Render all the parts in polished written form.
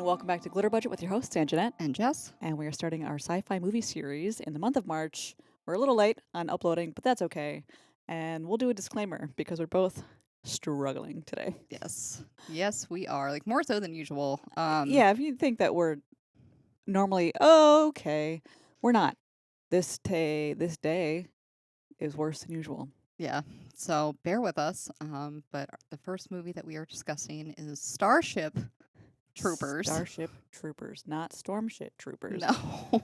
welcome back to Glitter Budget with your hosts, Anjanette. And Jess. And we are starting our sci-fi movie series in the month of March. We're a little late on uploading, but that's okay. And we'll do a disclaimer because we're both struggling today. Yes. Yes, we are. Like, more so than usual. Yeah, if you think that we're normally okay, we're not. This day is worse than usual. Yeah. So bear with us. But the first movie that we are discussing is Starship Troopers. Starship Troopers, not Stormship Troopers. No.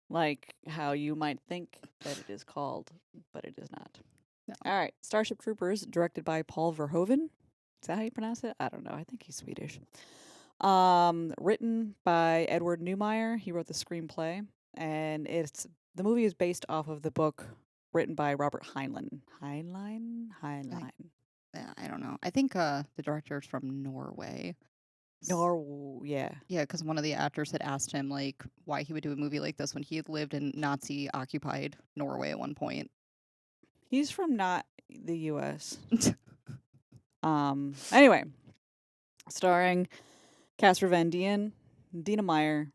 Like how you might think that it is called, but it is not. No. All right. Starship Troopers, directed by Paul Verhoeven. Is that how you pronounce it? I don't know. I think he's Swedish. Written by Edward Neumeier. He wrote the screenplay. And the movie is based off of the book written by Robert Heinlein. Heinlein? Yeah, I don't know. I think the director is from Norway. Yeah. Yeah, because one of the actors had asked him, like, why he would do a movie like this when he had lived in Nazi-occupied Norway at one point. He's from not the U.S. Anyway, starring Casper Van Dien, Dina Meyer,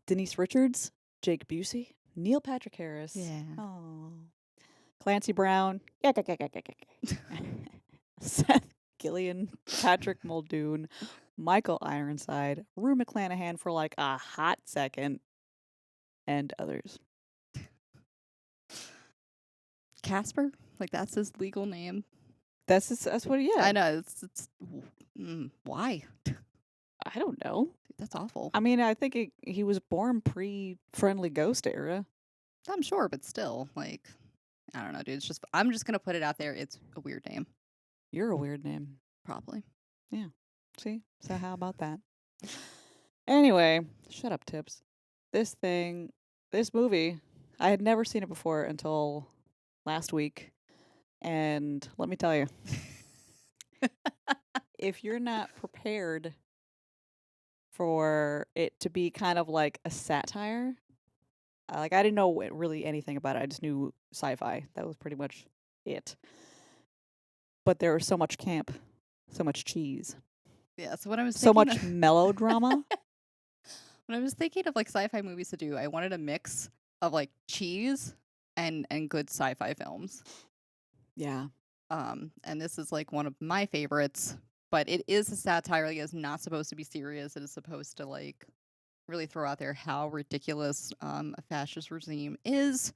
Denise Richards, Jake Busey, Neil Patrick Harris. Yeah. Oh. Clancy Brown. Seth Gillian, Patrick Muldoon, Michael Ironside, Rue McClanahan for like a hot second, and others. Casper? Like, that's his legal name. That's what he is. I know. Why? I don't know. That's awful. I mean, I think he was born pre-Friendly Ghost era. I'm sure, but still, like, I don't know, dude. I'm just gonna put it out there. It's a weird name. You're a weird name. Probably. Yeah. See? So how about that? Anyway, shut up, Tips. This movie, I had never seen it before until last week. And let me tell you, if you're not prepared for it to be kind of like a satire, like I didn't know really anything about it. I just knew sci-fi. That was pretty much it. But there was so much camp, so much cheese. Yeah, so when I was so much melodrama. When I was thinking of like sci-fi movies to do, I wanted a mix of like cheese and good sci-fi films. Yeah. And this is like one of my favorites, but it is a satire. Like, it's not supposed to be serious. It is supposed to like really throw out there how ridiculous a fascist regime is.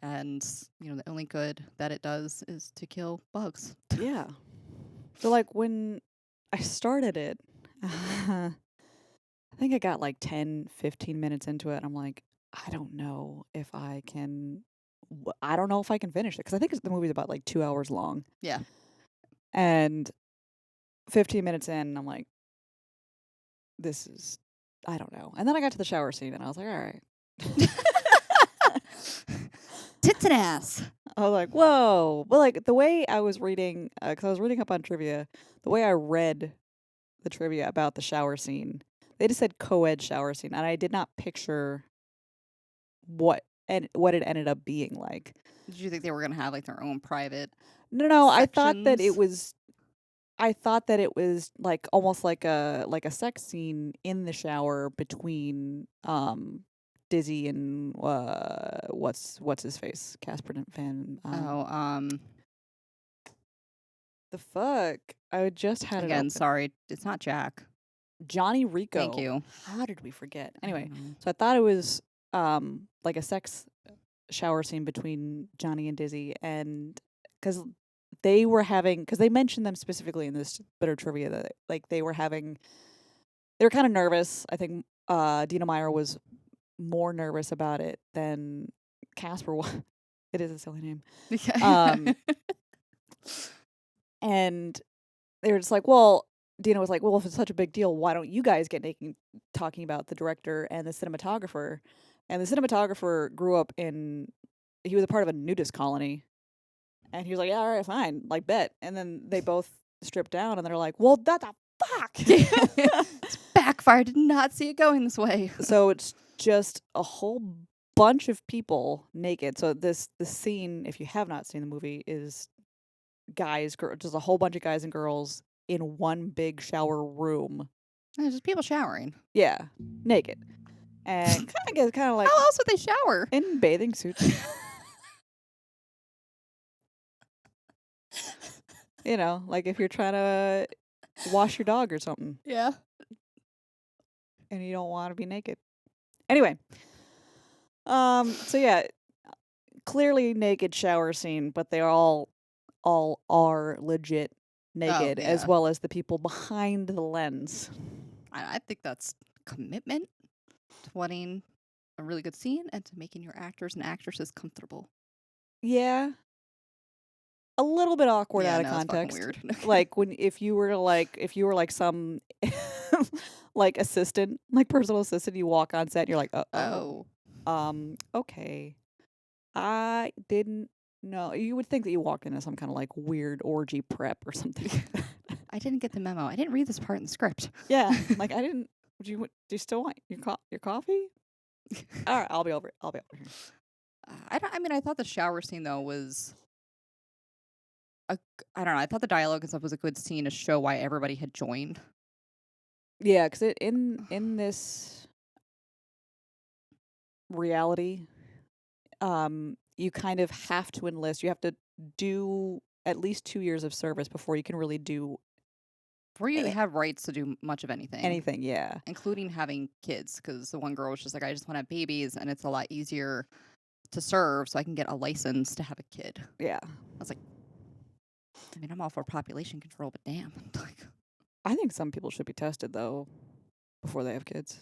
And, you know, the only good that it does is to kill bugs. Yeah. So, like, when I started it, I think I got like 10, 15 minutes into it. And I'm like, I don't know if I can finish it. Because I think the movie's about like 2 hours long. Yeah. And 15 minutes in, I'm like, I don't know. And then I got to the shower scene and I was like, all right. Tits and ass. I was like, whoa. But like the way I was reading, because I was reading up on trivia, the way I read the trivia about the shower scene, they just said coed shower scene. And I did not picture what it ended up being like. Did you think they were going to have like their own private No, sections? I thought that it was like almost like a sex scene in the shower between Dizzy and what's his face? Casper Van. The fuck! I just had it again. open. Sorry, it's not Jack. Johnny Rico. Thank you. How did we forget? Anyway, so I thought it was like a sex shower scene between Johnny and Dizzy, and because they mentioned them specifically in this bit of trivia that like they were kind of nervous. I think Dina Meyer was more nervous about it than Casper was. It is a silly name. And they were just like, well, Dina was like, well, if it's such a big deal, why don't you guys get naked talking about the director and the cinematographer? And the cinematographer he was a part of a nudist colony. And he was like, yeah, all right, fine, like bet. And then they both stripped down and they're like, well, that's a fuck. It's backfired. Did not see it going this way. So it's just a whole bunch of people naked. So the scene, if you have not seen the movie, is just a whole bunch of guys and girls in one big shower room Just people showering. Yeah, naked. And kind of like How else would they shower? in bathing suits. You know, like if you're trying to wash your dog or something Yeah. and you don't want to be naked. Anyway, so yeah, clearly naked shower scene, but they all are legit Oh, naked, as yeah. well as the people behind the lens. I think that's commitment to wanting a really good scene and to making your actors and actresses comfortable. Yeah, a little bit awkward Yeah, out of no, it's fucking context. weird. Like if you were like some like assistant, like personal assistant, you walk on set and you're like, Oh. okay. I didn't know. You would think that you walked into some kind of like weird orgy prep or something like that. I didn't get the memo. I didn't read this part in the script. Yeah, like I didn't. Do you still want your coffee? All right, I'll be over. I'll be over here. I thought the shower scene though was I don't know. I thought the dialogue and stuff was a good scene to show why everybody had joined. Yeah, because in this reality, you kind of have to enlist. You have to do at least 2 years of service before you can really do Before you have rights to do much of anything, anything. Yeah, including having kids, because the one girl was just like, I just want to have babies, and it's a lot easier to serve, so I can get a license to have a kid. yeah. I was like, I mean, I'm all for population control, but damn, like, I think some people should be tested though before they have kids.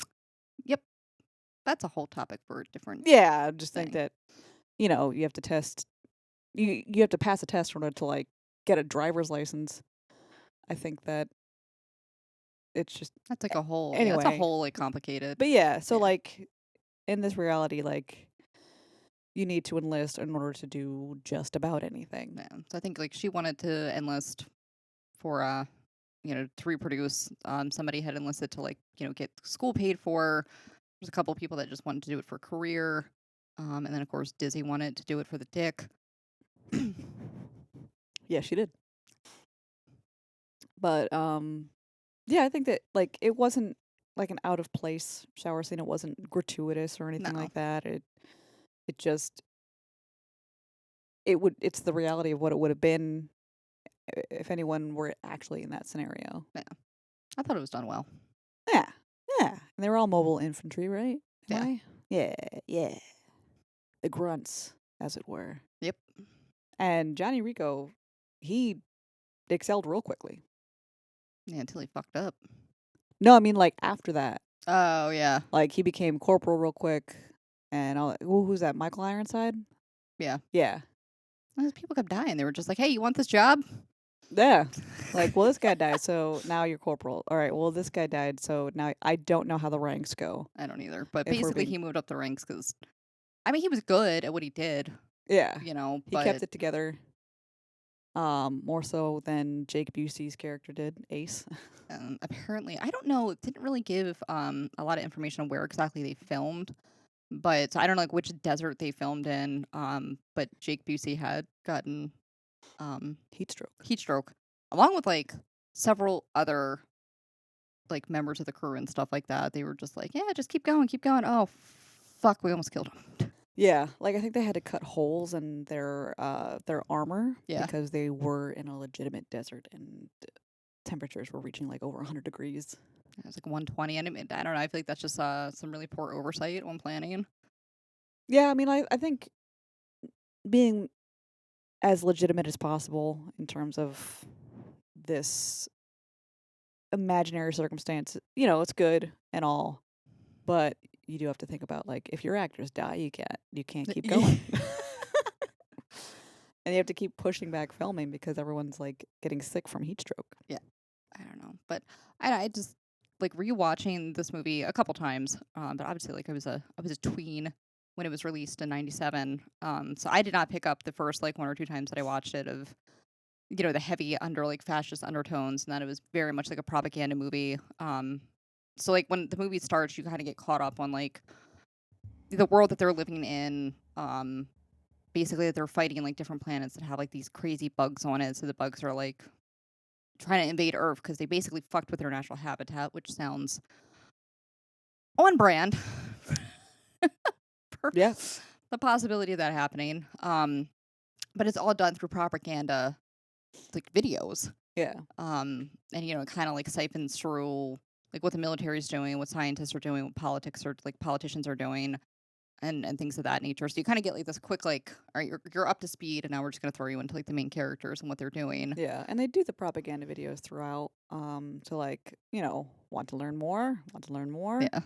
yep, that's a whole topic for a different. Yeah, I just think thing. that you have to test. You have to pass a test in order to like get a driver's license. I think that it's just That's like a whole, yeah, that's a anyway. whole like complicated. But yeah, so Yeah. like in this reality, like you need to enlist in order to do just about anything. Yeah. So I think like she wanted to enlist for to reproduce. Somebody had enlisted to like get school paid for. There's a couple people that just wanted to do it for career. And then of course Dizzy wanted to do it for the dick. Yeah, she did. But yeah, I think that like it wasn't like an out of place shower scene. It wasn't gratuitous or anything No. like that. It just it's the reality of what it would have been if anyone were actually in that scenario. Yeah. I thought it was done well. Yeah. Yeah. And they were all mobile infantry, right? Am Yeah. I? Yeah, yeah. The grunts, as it were. Yep. And Johnny Rico, he excelled real quickly. Yeah, until he fucked up. No, I mean like after that. Oh yeah. Like he became corporal real quick and all that. Who's that? Michael Ironside? Yeah. Yeah. Those people kept dying. They were just like, "Hey, you want this job?" Yeah. Like, well, this guy died, so now you're corporal. All right, well, this guy died, so now I don't know how the ranks go. I don't either. But If we're basically, being- he moved up the ranks because, I mean, he was good at what he did. Yeah. You know, He but kept it together. More so than Jake Busey's character did, Ace. apparently, I don't know. It didn't really give a lot of information on where exactly they filmed. But I don't know like which desert they filmed in. But Jake Busey had gotten Heat stroke. heat stroke, along with like several other like members of the crew and stuff like that. They were just like, yeah, just keep going, keep going. Oh, fuck, we almost killed him. Yeah, like I think they had to cut holes in their armor Yeah. because they were in a legitimate desert and temperatures were reaching like over 100 degrees. It was like 120. And I don't know. I feel like that's just some really poor oversight when planning. Yeah, I mean, I think being as legitimate as possible in terms of this imaginary circumstance, it's good and all, but you do have to think about like if your actors die, you can't keep going. And you have to keep pushing back filming because everyone's like getting sick from heat stroke. Yeah. I don't know. But I just like rewatching this movie a couple times. But obviously like I was a tween when it was released in 97. So I did not pick up the first like one or two times that I watched it of the heavy like fascist undertones, and that it was very much like a propaganda movie. So like when the movie starts, you kind of get caught up on like the world that they're living in. Basically that they're fighting like different planets that have like these crazy bugs on it. So the bugs are like trying to invade Earth because they basically fucked with their natural habitat, which sounds on brand for Yeah. the possibility of that happening. But it's all done through propaganda, like videos. Yeah. And it kind of like siphons through like what the military is doing, what scientists are doing, what politicians are doing, and things of that nature. So you kind of get like this quick like, all right, you're up to speed, and now we're just gonna throw you into like the main characters and what they're doing. Yeah. And they do the propaganda videos throughout. To like, want to learn more, want to learn more. Yeah,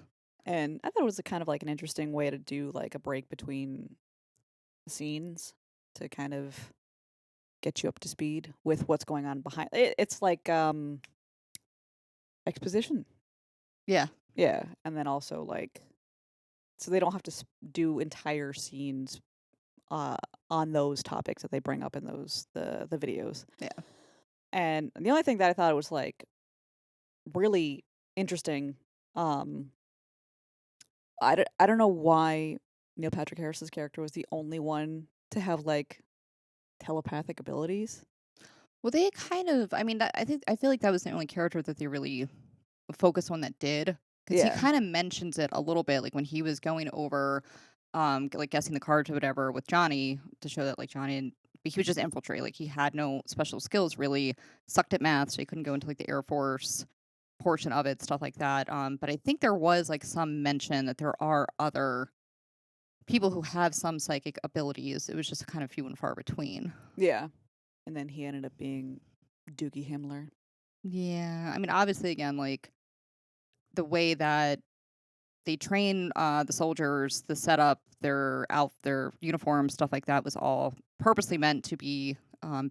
And I thought it was a kind of like an interesting way to do like a break between scenes to kind of get you up to speed with what's going on behind it. It's like exposition. yeah, Yeah. And then also like so they don't have to do entire scenes uh on those topics that they bring up in the videos. yeah. And the only thing that I thought was like really interesting, um I don't know why Neil Patrick Harris's character was the only one to have like telepathic abilities. Well, they kind of, I mean, I feel like that was the only character that they really focused on that did, because he Yeah. kind of mentions it a little bit, like when he was going over, like guessing the cards or whatever with Johnny to show that like but he was just infiltrate, like he had no special skills really, sucked at math, so he couldn't go into like the Air Force portion of it, stuff like that. But I think there was like some mention that there are other people who have some psychic abilities. It was just kind of few and far between. Yeah. And then he ended up being Doogie Himmler. Yeah, I mean, obviously, again, like the way that they train the soldiers, the setup, their uniforms, stuff like that was all purposely meant to be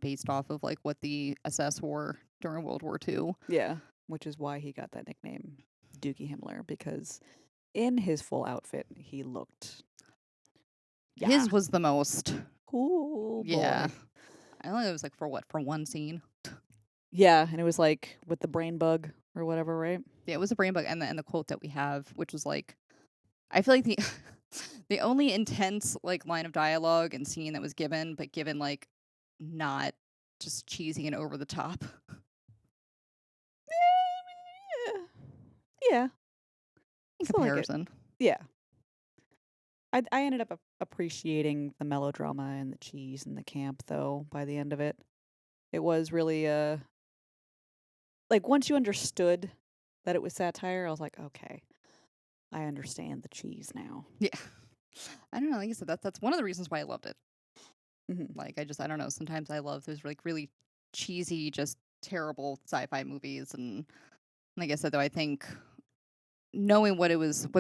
based off of like what the SS wore during World War II. Yeah. Which is why he got that nickname, Doogie Himmler, because in his full outfit he looked His was the most, cool yeah. boy. I don't know, it was like for one scene. Yeah, and it was like with the brain bug or whatever, right? Yeah, it was a brain bug, and the quote that we have, which was like, I feel like the the only intense like line of dialogue and scene that was given, but given like not just cheesy and over the top. Yeah. Yeah. In Still like it. comparison. Yeah. I ended up appreciating the melodrama and the cheese and the camp though by the end of it. It was really like once you understood that it was satire, I was like, okay, I understand the cheese now. Yeah. I don't know. Like I said, that's one of the reasons why I loved it. Mm-hmm. Like I don't know. Sometimes I love those like really cheesy, just terrible sci-fi movies. And like I said, though, I think knowing what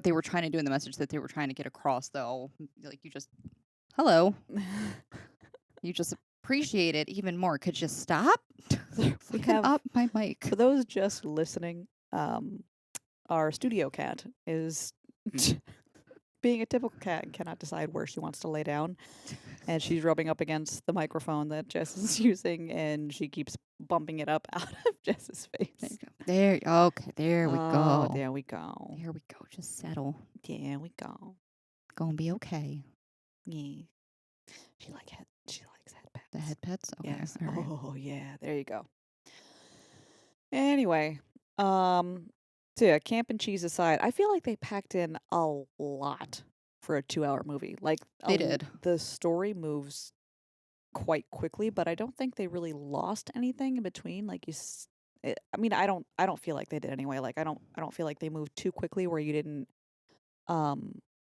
they were trying to do in the message that they were trying to get across, though, like hello, you just appreciate it even more. Could you stop? We Fucking have up my mic. for those just listening, our studio cat is being a typical cat and cannot decide where she wants to lay down. And she's rubbing up against the microphone that Jess is using, and she keeps bumping it up out of Jess's face. There, okay, there we Oh, go. there we go. There we go. Just settle. There we go. Gonna be okay. Yeah. She likes head pets. The head pets? Okay. Yes. All right. Oh yeah. There you go. Anyway, so yeah, camp and cheese aside, I feel like they packed in a lot for a 2-hour movie. Like They did. The story moves quite quickly, but I don't think they really lost anything in between. Like I mean, I don't feel like they did anyway. Like I don't feel like they moved too quickly where you didn't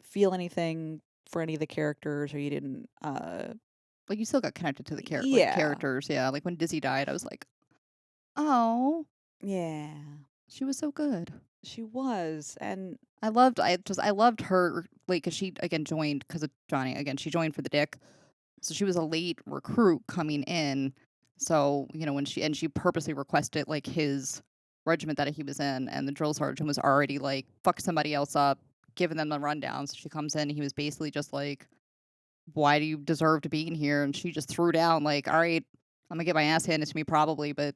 feel anything for any of the characters, or you didn't Like you still got connected to the yeah. characters. Yeah. Like when Dizzy died, I was like, oh, Yeah. she was so good. She was, and I loved her, like, 'cause she again joined because of Johnny. Again, she joined for the dick, so she was a late recruit coming in. So when she purposely requested like his regiment that he was in, and the drill sergeant was already like fuck somebody else up, giving them the rundown. So she comes in, and he was basically just like, "Why do you deserve to be in here?" And she just threw down like, "All right, I'm gonna get my ass handed to me probably, but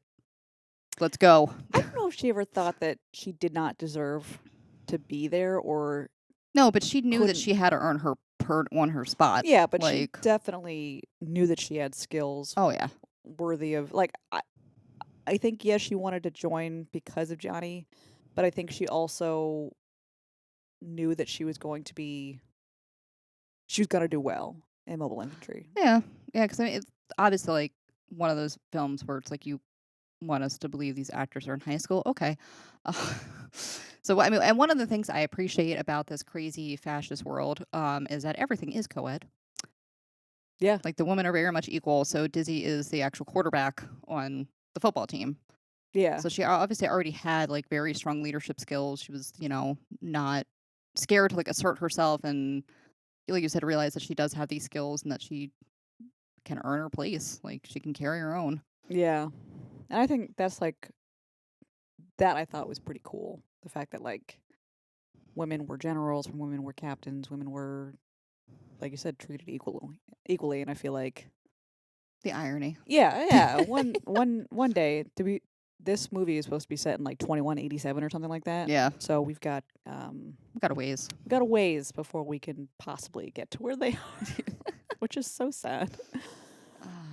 let's go." I don't know if she ever thought that she did not deserve to be there, or No, but she knew that couldn't. she had to earn her her spot. Yeah, but she like, definitely knew that she had skills oh yeah, worthy of like I think, yes, she wanted to join because of Johnny, but I think she also knew that she was going to do well in mobile infantry. Yeah, yeah, because I mean, it's obviously like one of those films where it's like you want us to believe these actors are in high school. Okay, uh, so I mean, and one of the things I appreciate about this crazy fascist world, is that everything is co-ed. Yeah. Like the women are very much equal. So Dizzy is the actual quarterback on the football team. Yeah. So she obviously already had like very strong leadership skills. She was, not scared to like assert herself and, like you said, realize that she does have these skills and that she can earn her place. Like she can carry her own. Yeah. And I think that's like that I thought was pretty cool. The fact that like women were generals, women were captains, women were, like you said, treated equally, and I feel like The irony. yeah, one day this movie is supposed to be set in like 2187 or something like that. Yeah, So we've got got a ways. a ways before we can possibly get to where they are, which is so sad.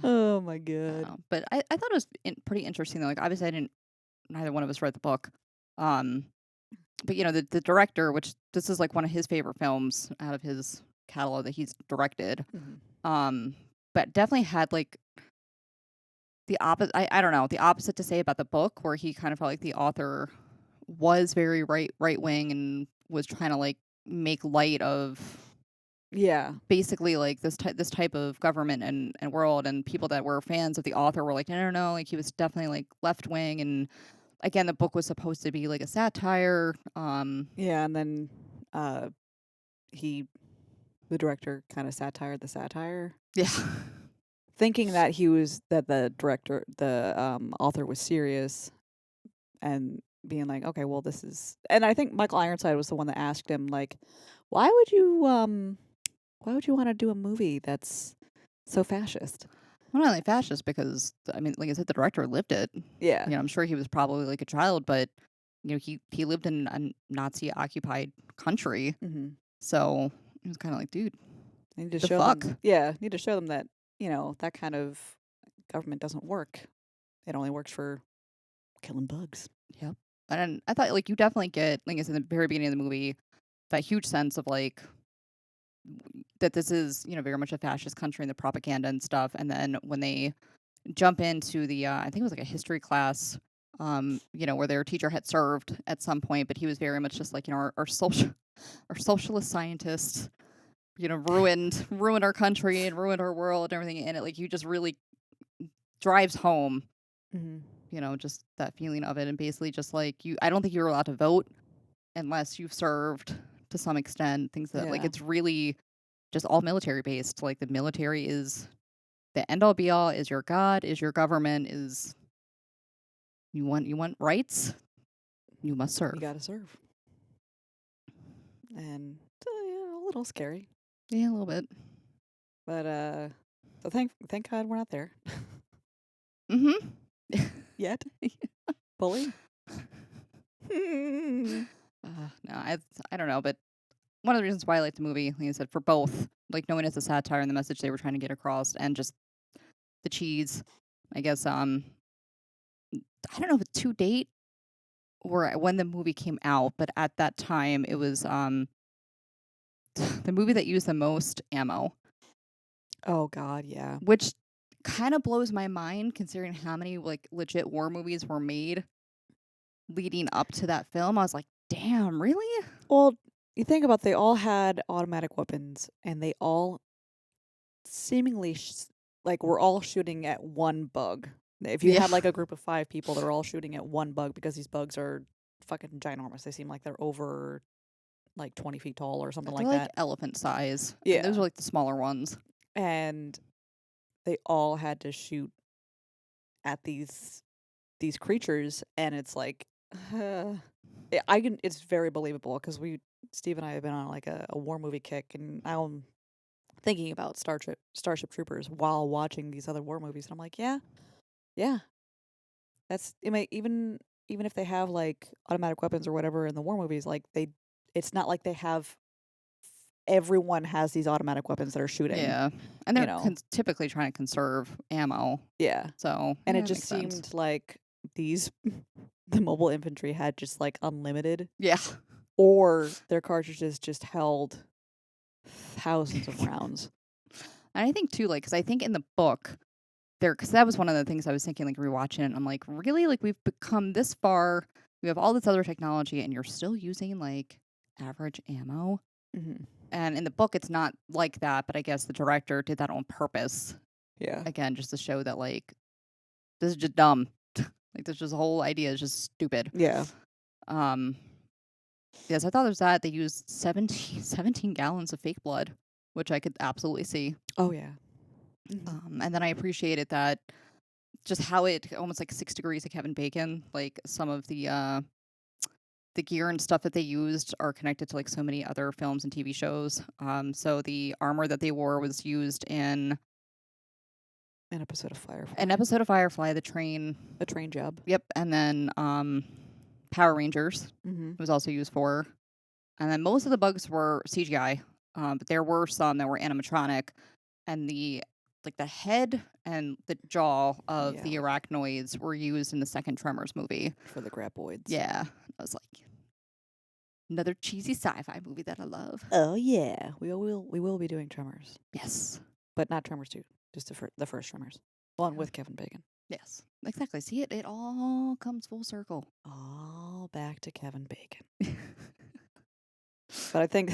Oh my god. But I thought it was pretty interesting though. Like obviously, neither one of us read the book. Um, but the director, which this is like one of his favorite films out of his catalog that he's directed. Mhm. Um, but definitely had like the opposite. I don't know, the opposite to say about the book, where he kind of felt like the author was very right wing and was trying to like make light of Yeah. basically like this type of government and world, and people that were fans of the author were like, no, like he was definitely like left wing. And again, the book was supposed to be like a satire. Yeah, and then uh he the director kind of satired the satire, Yeah. thinking that the author was serious, and being like, okay, well, this is. And I think Michael Ironside was the one that asked him, like, why would you want to do a movie that's so fascist? Well, not only fascist, because I mean, like I said, the director lived it. Yeah. I'm sure he was probably like a child, but he lived in a Nazi occupied country, Mm-hmm. so it was kind of like, dude, Need to the show fuck. them. Yeah, need to show them that that kind of government doesn't work. It only works for killing bugs. Yep. And I thought like you definitely get, like I said in the very beginning of the movie, that huge sense of like that this is very much a fascist country and the propaganda and stuff. And then when they jump into the I think it was like a history class, where their teacher had served at some point, but he was very much just like, our social our socialist scientists, ruined our country and ruined our world and everything. And it like you just really drives home, Mm-hmm. just that feeling of it. And basically just like I don't think you're allowed to vote unless you've served to some extent. Things that like Yeah. it's really just all military based. Like the military is the end all be all, is your god, is your government, is you want rights, you must serve. You got to serve. And yeah, a little scary. Yeah, a little bit. But so thank God we're not there Mm-hmm. yet. Fully. No, I don't know, but one of the reasons why I like the movie, like I said, for both, like knowing it's a satire and the message they were trying to get across, and just the cheese, I guess. I don't know if it's to date or when the movie came out, but at that time it was the movie that used the most ammo, Oh God, yeah. which kind of blows my mind considering how many like legit war movies were made leading up to that film. I was like, damn, really? Well, you think about, they all had automatic weapons, and they all seemingly like were all shooting at one bug. If you Yeah. had like a group of 5 people that are all shooting at one bug, because these bugs are fucking ginormous. They seem like they're over like 20 feet tall or something They're like like that. elephant size. And Yeah. those are like the smaller ones. And they all had to shoot at these creatures, and it's like it's very believable, because Steve and I have been on like a war movie kick, and I'm thinking about Starship Troopers while watching these other war movies, and I'm like, yeah, that's, I mean, even if they have like automatic weapons or whatever in the war movies, like it's not like they have everyone has these automatic weapons that are shooting. Yeah. And they're You know. typically trying to conserve ammo. Yeah. So And yeah, it it just makes sense. seemed like these the mobile infantry had just like unlimited, Yeah. or their cartridges just held thousands of rounds. And I think too, like, because I think in the book, because that was one of the things I was thinking, like, rewatching it, and I'm like, really? Like, we've become this far, we have all this other technology, and you're still using, like, average ammo? Hmm. And in the book, it's not like that, but I guess the director did that on purpose. Yeah. Again, just to show that, like, this is just dumb. Like, this just whole idea is just stupid. Yeah. Um, yes, I thought there's that. They used 17 gallons of fake blood, which I could absolutely see. Oh yeah. Hmm. And then I appreciated that just how it almost like 6 degrees of Kevin Bacon, like some of the gear and stuff that they used are connected to like so many other films and TV shows. So the armor that they wore was used in An episode of Firefly. an episode of Firefly, the train. A train job. Yep, and then Power Rangers Mm-hmm. was also used for, and then most of the bugs were CGI, but there were some that were animatronic, and the head and the jaw of the Yeah. arachnoids were used in the second Tremors movie. For the graboids. Yeah, I was like, another cheesy sci-fi movie that I love. Oh yeah. We will be doing Tremors, Yes, but not Tremors 2. Just the first Tremors. One with Kevin Bacon. yes, exactly. See, it all comes full circle. All back to Kevin Bacon. But I think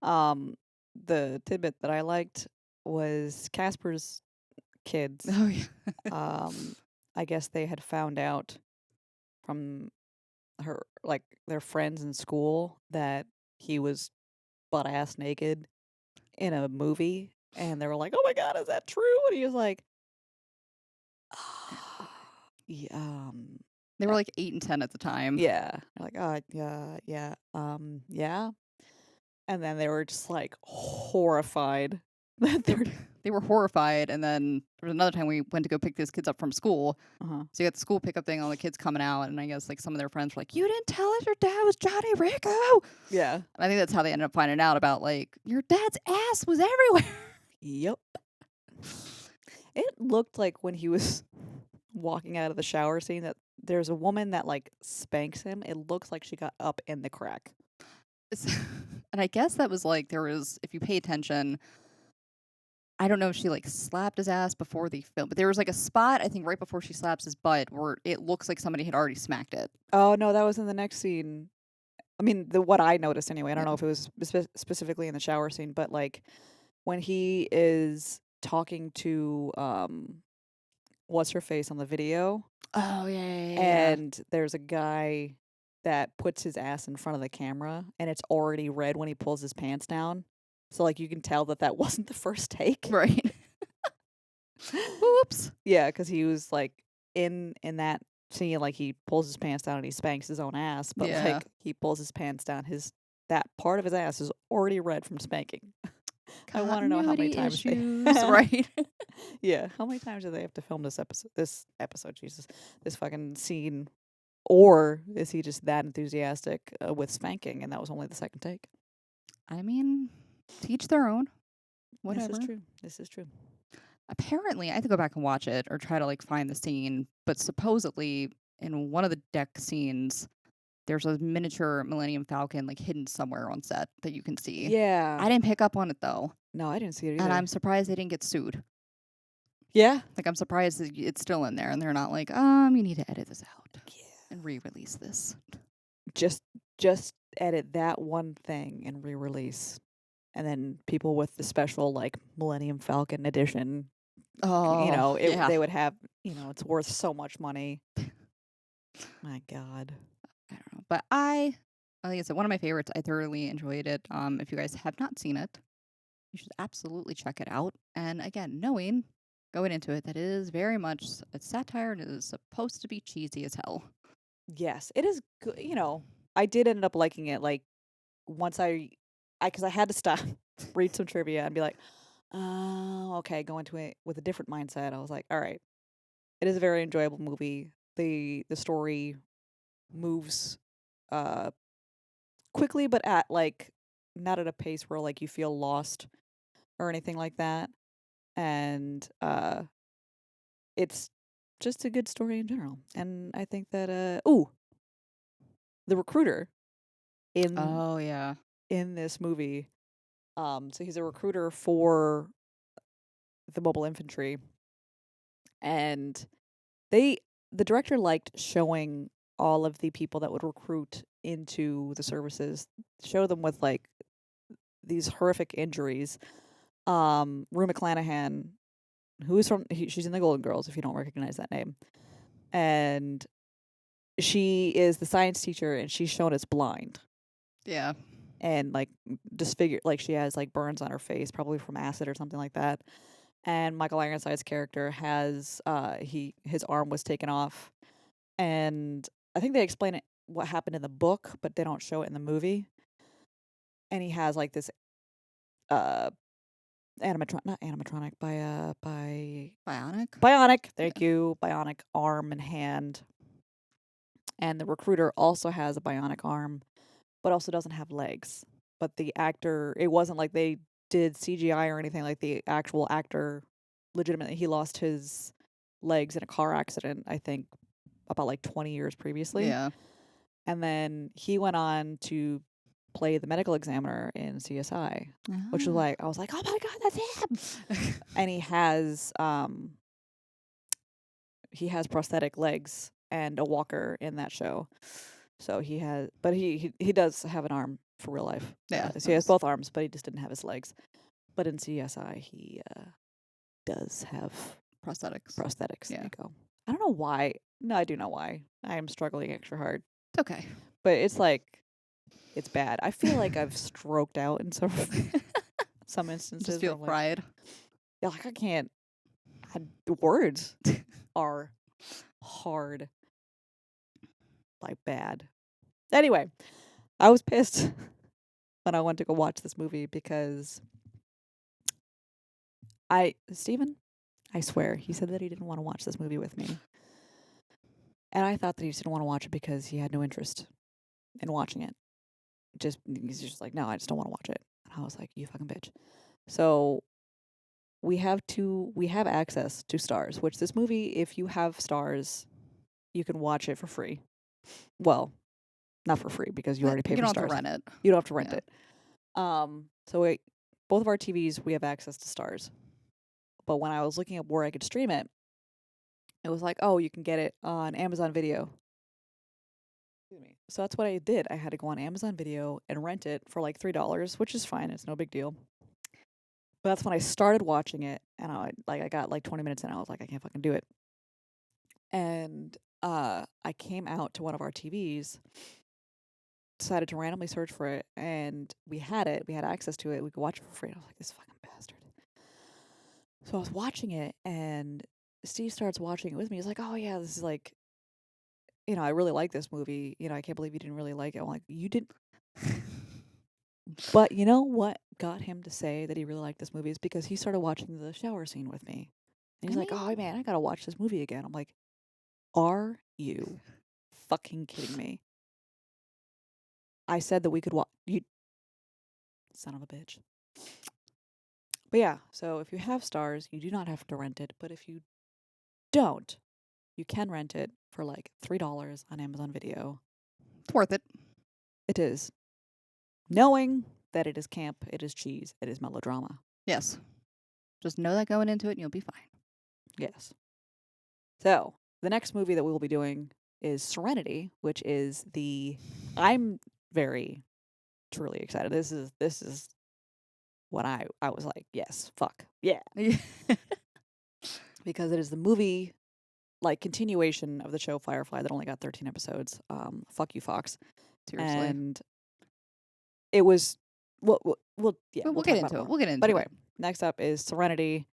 the tidbit that I liked was Casper's kids. Oh yeah. I guess they had found out from like their friends in school that he was butt ass naked in a movie, and they were like, "Oh my god, is that true?" And he was like, yeah, They were like 8 and 10 at the time. yeah." They're like, yeah." And then they were just like horrified that they're They were horrified, and then there was another time we went to go pick these kids up from school. uh-huh. So you got the school pickup thing, all the kids coming out, and I guess like some of their friends were like, "You didn't tell us your dad was Johnny Rico." Yeah. And I think that's how they ended up finding out about like your dad's ass was everywhere. Yep. It looked like when he was walking out of the shower scene that there's a woman that like spanks him. It looks like she got up in the crack. And I guess that was like there was, if you pay attention, I don't know if she like slapped his ass before the film, but there was like a spot I think right before she slaps his butt where it looks like somebody had already smacked it. Oh no, that was in the next scene. I mean, the what I noticed anyway. I don't Yeah. know if it was specifically in the shower scene, but like when he is talking to what's her face on the video, Oh yeah. and there's a guy that puts his ass in front of the camera, and it's already red when he pulls his pants down. So like you can tell that that wasn't the first take. Right. Whoops. Yeah, because he was like in that scene, like he pulls his pants down and he spanks his own ass, but Yeah. like he pulls his pants down, that part of his ass is already red from spanking. I want to know how many Continuity times issues, they right? yeah, how many times do they have to film this episode, Jesus, this fucking scene, or is he just that enthusiastic with spanking, and that was only the second take? I mean, teach their own. Whatever. This is true. This is true. Apparently, I have to go back and watch it or try to like find the scene, but supposedly in one of the deck scenes, there's a miniature Millennium Falcon like hidden somewhere on set that you can see. Yeah. I didn't pick up on it though, No, I didn't see it either. and I'm surprised they didn't get sued. Yeah. Like I'm surprised that it's still in there, and they're not like, you need to edit this out and re-release this. Just edit that one thing and re-release, and then people with the special like Millennium Falcon edition, Oh, yeah. they would have, it's worth so much money. My God. I don't know, but I think it's one of my favorites. I thoroughly enjoyed it. If you guys have not seen it, you should absolutely check it out. And again, going into it, that it is very much a satire and it is supposed to be cheesy as hell. Yes, it is good. I did end up liking it. Like once because I had to stop, read some trivia, and be like, oh, okay, go into it with a different mindset. I was like, all right, it is a very enjoyable movie. The story moves quickly, but at like not at a pace where like you feel lost or anything like that. And it's just a good story in general. And I think that the recruiter in Oh yeah. in this movie, so he's a recruiter for the mobile infantry, and the director liked showing all of the people that would recruit into the services, show them with like these horrific injuries. Rue McClanahan, she's in the Golden Girls, if you don't recognize that name, and she is the science teacher, and she's shown as blind Yeah. and like disfigured, like she has like burns on her face, probably from acid or something like that. And Michael Ironside's character has his arm was taken off, and I think they explain it what happened in the book, but they don't show it in the movie. And he has like this uh not animatronic, by Bionic. bionic, thank you, bionic arm and hand. And the recruiter also has a bionic arm, but also doesn't have legs. But the actor, it wasn't like they did CGI or anything. Like the actual actor, legitimately, he lost his legs in a car accident, I think, about like 20 years previously. Yeah. And then he went on to play the medical examiner in CSI, which was like, I was like, oh my God, that's him. And he has prosthetic legs and a walker in that show. So he has, but he does have an arm for real life. Yeah. So he has both arms, but he just didn't have his legs. But in CSI, he does have prosthetics. Prosthetics. Yeah. There you go. I don't know why. No, I do know why. I am struggling extra hard. It's okay. But it's like, it's bad. I feel like I've stroked out in some instances. Just feel where I'm fried. Yeah, like I can't. The words are hard, like bad. Anyway, I was pissed when I went to go watch this movie because Steven, I swear, he said that he didn't want to watch this movie with me. And I thought that he just didn't want to watch it because he had no interest in watching it. He's just like, no, I just don't want to watch it. And I was like, you fucking bitch. So we have access to Stars, which this movie, if you have Stars, you can watch it for free. Well, not for free because you already pay for Stars. You don't have to rent it. You don't have to rent it. So both of our TVs, we have access to Stars. But when I was looking up where I could stream it, it was like, oh, you can get it on Amazon Video. Excuse me. So that's what I did. I had to go on Amazon Video and rent it for like $3, which is fine. It's no big deal. But that's when I started watching it, and I got like 20 minutes in, and I was like, I can't fucking do it. And I came out to one of our TVs, decided to randomly search for it, and we had it. We had access to it. We could watch it for free. And I was like, this fucking bastard. So I was watching it, and Steve starts watching it with me. He's like, oh yeah, this is like, I really like this movie. I can't believe you didn't really like it. I'm like, you didn't. But you know what got him to say that he really liked this movie is because he started watching the shower scene with me. And he's like, oh man, I gotta watch this movie again. I'm like, are you fucking kidding me? I said that we could watch. You son of a bitch. But yeah, so if you have Stars, you do not have to rent it. But if you don't, you can rent it for like $3 on Amazon Video. It's worth it. It is. Knowing that it is camp, it is cheese, it is melodrama. Yes. Just know that going into it and you'll be fine. Yes. So, the next movie that we will be doing is Serenity, which is I'm very, truly excited. This is what I was like, yes, fuck, yeah. Because it is the movie, like, continuation of the show Firefly that only got 13 episodes. Fuck you, Fox. Seriously. And it was, we'll get into it. We'll get into it. But anyway, next up is Serenity.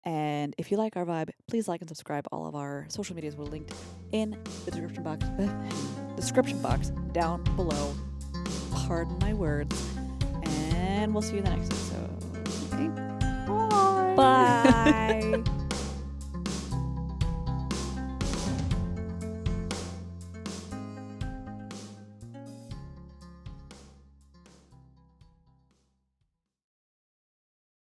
And if you like our vibe, please like and subscribe. All of our social medias will linked in the description box down below. Pardon my words. And we'll see you in the next episode. Okay. Bye. Bye.